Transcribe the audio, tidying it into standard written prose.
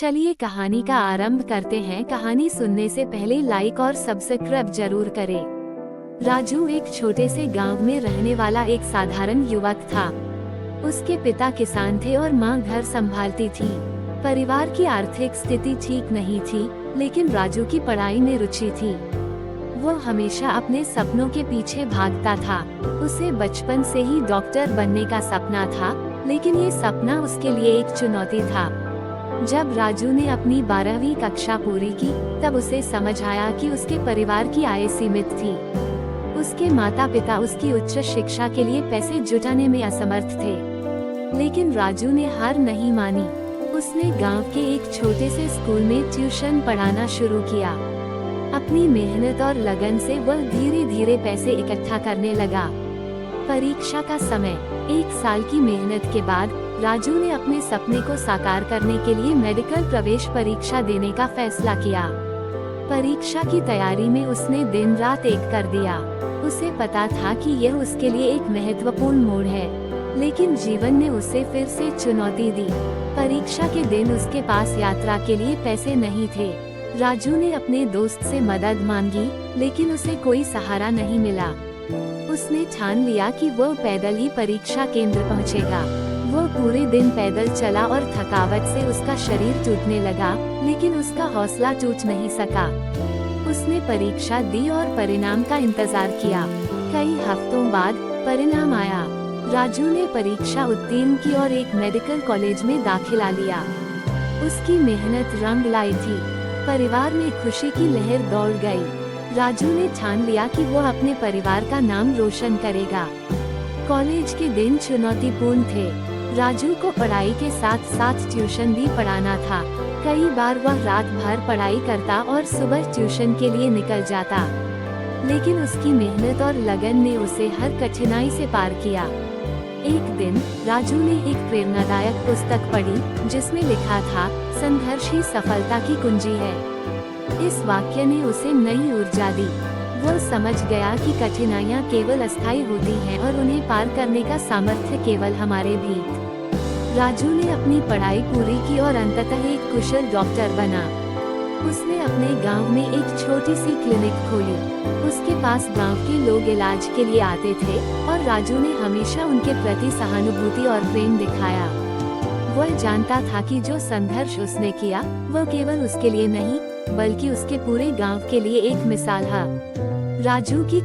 चलिए कहानी का आरंभ करते हैं। कहानी सुनने से पहले लाइक और सब्सक्राइब जरूर करें। राजू एक छोटे से गांव में रहने वाला एक साधारण युवक था। उसके पिता किसान थे और मां घर संभालती थी। परिवार की आर्थिक स्थिति ठीक नहीं थी, लेकिन राजू की पढ़ाई में रुचि थी। वो हमेशा अपने सपनों के पीछे भागता था। उसे बचपन से ही डॉक्टर बनने का सपना था, लेकिन ये सपना उसके लिए एक चुनौती था। जब राजू ने अपनी 12वीं कक्षा पूरी की, तब उसे समझ आया कि उसके परिवार की आय सीमित थी। उसके माता पिता उसकी उच्च शिक्षा के लिए पैसे जुटाने में असमर्थ थे। लेकिन राजू ने हार नहीं मानी। उसने गांव के एक छोटे से स्कूल में ट्यूशन पढ़ाना शुरू किया। अपनी मेहनत और लगन से वह धीरे धीरे पैसे इकट्ठा करने लगा। परीक्षा का समय। 1 साल की मेहनत के बाद राजू ने अपने सपने को साकार करने के लिए मेडिकल प्रवेश परीक्षा देने का फैसला किया। परीक्षा की तैयारी में उसने दिन रात एक कर दिया। उसे पता था कि यह उसके लिए एक महत्वपूर्ण मोड़ है, लेकिन जीवन ने उसे फिर से चुनौती दी। परीक्षा के दिन उसके पास यात्रा के लिए पैसे नहीं थे। राजू ने अपने दोस्त से मदद मांगी, लेकिन उसे कोई सहारा नहीं मिला। उसने ठान लिया कि वह पैदल ही परीक्षा केंद्र पहुंचेगा। वो पूरे दिन पैदल चला और थकावट से उसका शरीर टूटने लगा, लेकिन उसका हौसला टूट नहीं सका। उसने परीक्षा दी और परिणाम का इंतजार किया। कई हफ्तों बाद परिणाम आया। राजू ने परीक्षा उत्तीर्ण की और एक मेडिकल कॉलेज में दाखिला लिया। उसकी मेहनत रंग लाई थी। परिवार में खुशी की लहर दौड़ गई। राजू ने ठान लिया कि वो अपने परिवार का नाम रोशन करेगा। कॉलेज के दिन चुनौतीपूर्ण थे। राजू को पढ़ाई के साथ साथ ट्यूशन भी पढ़ाना था। कई बार वह रात भर पढ़ाई करता और सुबह ट्यूशन के लिए निकल जाता, लेकिन उसकी मेहनत और लगन ने उसे हर कठिनाई से पार किया। एक दिन राजू ने एक प्रेरणादायक पुस्तक पढ़ी, जिसमें लिखा था, संघर्ष ही सफलता की कुंजी है। इस वाक्य ने उसे नई ऊर्जा दी। वो समझ गया कि कठिनाइयाँ केवल अस्थायी होती हैं और उन्हें पार करने का सामर्थ्य केवल हमारे भीतर। राजू ने अपनी पढ़ाई पूरी की और अंततः एक कुशल डॉक्टर बना। उसने अपने गांव में एक छोटी सी क्लिनिक खोली। उसके पास गांव के लोग इलाज के लिए आते थे और राजू ने हमेशा उनके प्रति सहानुभूति और प्रेम दिखाया। वह जानता था कि जो संघर्ष उसने किया, वह केवल उसके लिए नहीं, बल्कि उसके पूरे गांव के लिए एक मिसाल है। राजू की